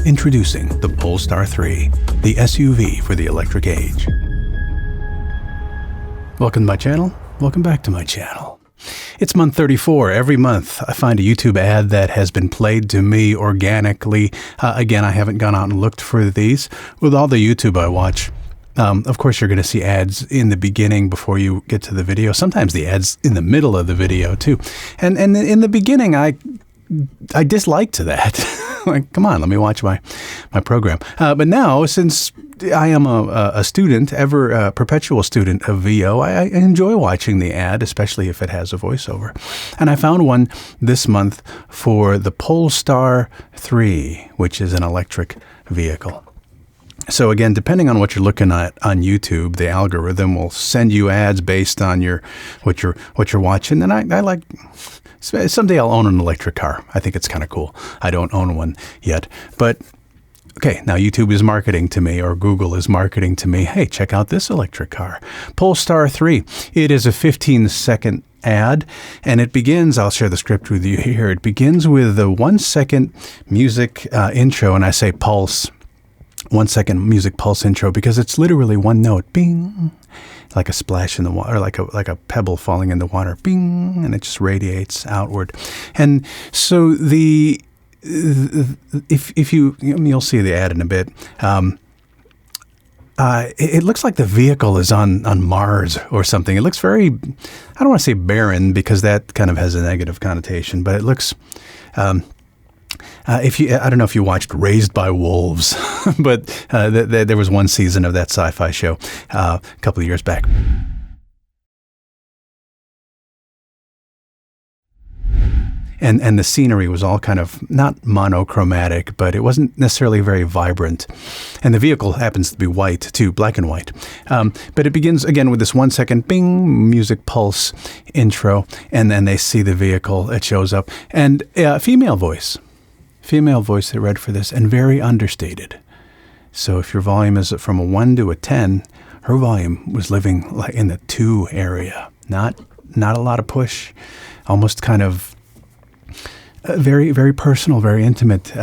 Introducing the Polestar 3, the SUV for the electric age. Welcome to my channel. Welcome back to my channel. It's month 34. Every month I find a YouTube ad that has been played to me organically. Again, I haven't gone out and looked for these. With all the YouTube I watch, of course you're going to see ads in the beginning before you get to the video. Sometimes the ads in the middle of the video too. And in the beginning I disliked that. Like, come on, let me watch my program. But now, since I am a student, perpetual student of VO, I enjoy watching the ad, especially if it has a voiceover. And I found one this month for the Polestar 3, which is an electric vehicle. So again, depending on what you're looking at on YouTube, the algorithm will send you ads based on what you're watching. And I like. Someday I'll own an electric car. I think it's kind of cool. I don't own one yet. But, okay, now YouTube is marketing to me, or Google is marketing to me, hey, check out this electric car. Polestar 3. It is a 15-second ad, and it begins, I'll share the script with you here, it begins with the 1-second music intro, and I say pulse. 1-second music pulse intro, because it's literally one note, bing, like a splash in the water, like a pebble falling in the water, bing, and it just radiates outward. And so if you'll see the ad in a bit. It looks like the vehicle is on Mars or something. It looks very, I don't want to say barren, because that kind of has a negative connotation, but it looks. I don't know if you watched Raised by Wolves, but there was one season of that sci-fi show a couple of years back. And the scenery was all kind of not monochromatic, but it wasn't necessarily very vibrant. And the vehicle happens to be white too, black and white. But it begins again with this 1-second bing music pulse intro, and then they see the vehicle. It shows up, and female voice that read for this, and very understated. So if your volume is from a 1 to a 10, her volume was living like in the 2 area. Not a lot of push, almost kind of very, very personal, very intimate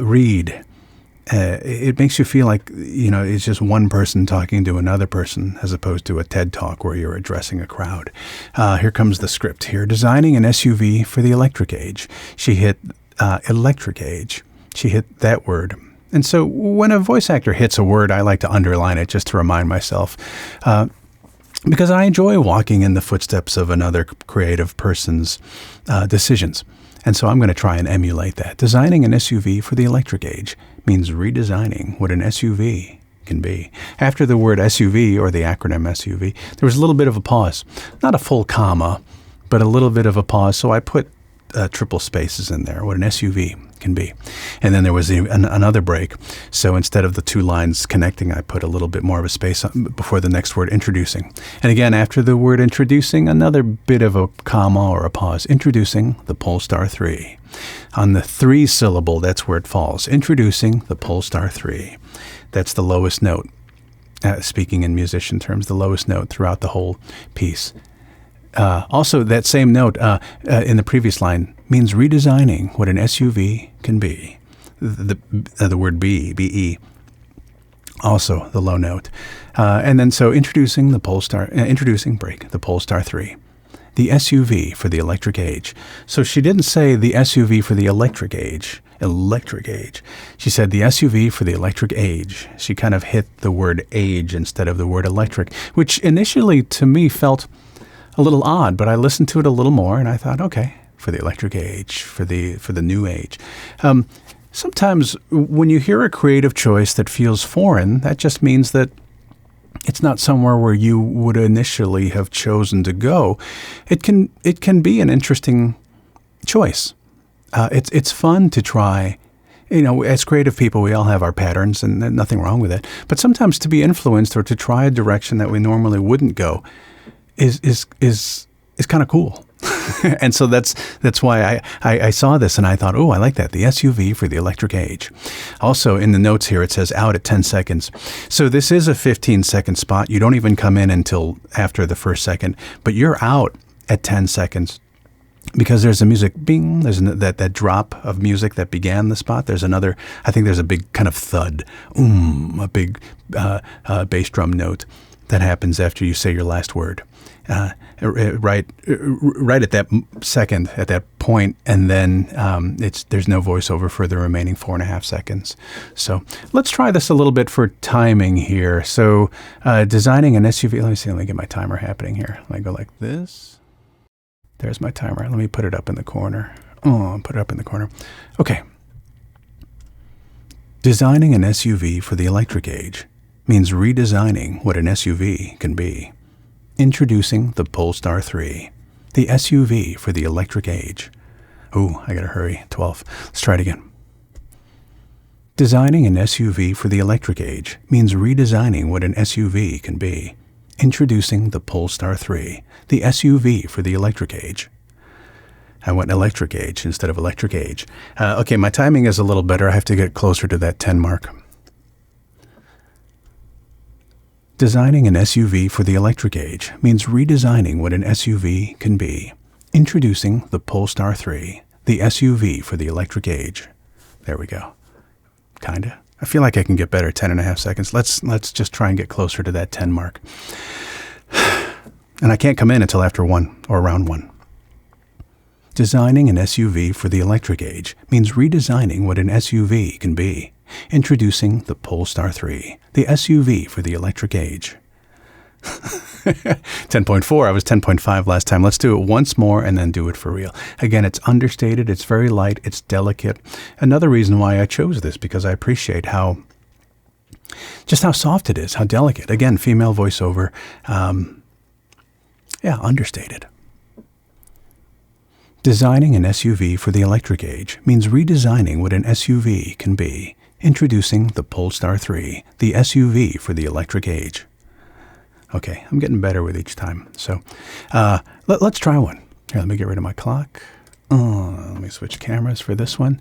read. It makes you feel like, it's just one person talking to another person, as opposed to a TED Talk where you're addressing a crowd. Here comes the script here. Designing an SUV for the electric age. She hit electric age. She hit that word. And so when a voice actor hits a word, I like to underline it just to remind myself, because I enjoy walking in the footsteps of another creative person's decisions. And so I'm going to try and emulate that. Designing an SUV for the electric age means redesigning what an SUV can be. After the word SUV, or the acronym SUV, there was a little bit of a pause. Not a full comma, but a little bit of a pause. So I put triple spaces in there, what an SUV can be. And then there was another break. So instead of the 2 lines connecting, I put a little bit more of a space before the next word, introducing. And again, after the word introducing, another bit of a comma or a pause. Introducing the Polestar 3. On the 3 syllable, that's where it falls. Introducing the Polestar 3. That's the lowest note. Speaking in musician terms, the lowest note throughout the whole piece. Also, that same note in the previous line means redesigning what an SUV can be. The word be, also the low note. And then so introducing the Polestar 3, the SUV for the electric age. So she didn't say the SUV for the electric age. She said the SUV for the electric age. She kind of hit the word age instead of the word electric, which initially to me felt a little odd, but I listened to it a little more, and I thought, okay, for the electric age, for the new age. Sometimes when you hear a creative choice that feels foreign, that just means that it's not somewhere where you would initially have chosen to go. It can be an interesting choice. It's fun to try. As creative people, we all have our patterns, and nothing wrong with it. But sometimes to be influenced or to try a direction that we normally wouldn't go is kind of cool. And so that's why I saw this and I thought, oh, I like that. The SUV for the electric age. Also in the notes here, it says out at 10 seconds. So this is a 15-second spot. You don't even come in until after the first second, but you're out at 10 seconds. because there's a music bing, there's that drop of music that began the spot. There's another, I think there's a big kind of thud, a big bass drum note that happens after you say your last word. Right at that second, at that point, and then there's no voiceover for the remaining 4.5 seconds. So let's try this a little bit for timing here. So designing an SUV. Let me get my timer happening here. Let me go like this. There's my timer. Let me put it up in the corner. Put it up in the corner. Okay. Designing an SUV for the electric age means redesigning what an SUV can be. Introducing the Polestar 3, the SUV for the electric age. Ooh, I gotta hurry. 12. Let's try it again. Designing an SUV for the electric age means redesigning what an SUV can be. Introducing the Polestar 3, the SUV for the electric age. I went electric age instead of electric age. Okay, my timing is a little better. I have to get closer to that 10 mark. Designing an SUV for the electric age means redesigning what an SUV can be. Introducing the Polestar 3, the SUV for the electric age. There we go. Kinda. I feel like I can get better. 10.5 seconds. Let's just try and get closer to that 10 mark. And I can't come in until after 1 or around 1. Designing an SUV for the electric age means redesigning what an SUV can be. Introducing the Polestar 3, the SUV for the electric age. 10.4. I was 10.5 last time. Let's do it once more and then do it for real. Again, it's understated. It's very light. It's delicate. Another reason why I chose this, because I appreciate just how soft it is, how delicate. Again, female voiceover. Understated. Designing an SUV for the electric age means redesigning what an SUV can be. Introducing the Polestar 3, the SUV for the electric age. Okay, I'm getting better with each time. So let's try one. Here, let me get rid of my clock. Let me switch cameras for this one.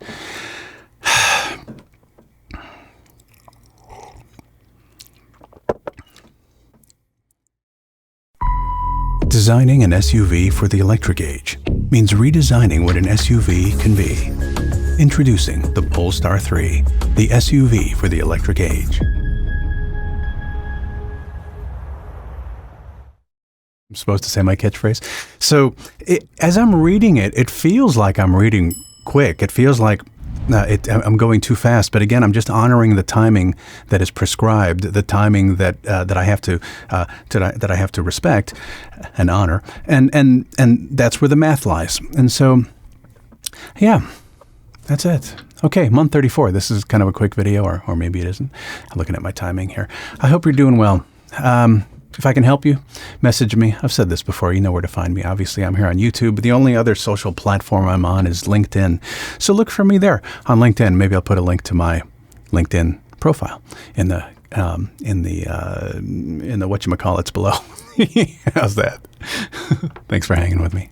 Designing an SUV for the electric age means redesigning what an SUV can be. Introducing the Polestar 3, the SUV for the electric age. I'm supposed to say my catchphrase. So as I'm reading it, it feels like I'm reading quick. It feels like I'm going too fast. But again, I'm just honoring the timing that is prescribed, the timing that I have to respect and honor, and that's where the math lies. And so, yeah, that's it. Okay, month 34. This is kind of a quick video, or maybe it isn't. I'm looking at my timing here. I hope you're doing well. If I can help you, message me. I've said this before. You know where to find me. Obviously, I'm here on YouTube, but the only other social platform I'm on is LinkedIn. So look for me there on LinkedIn. Maybe I'll put a link to my LinkedIn profile in the whatchamacallits below. How's that? Thanks for hanging with me.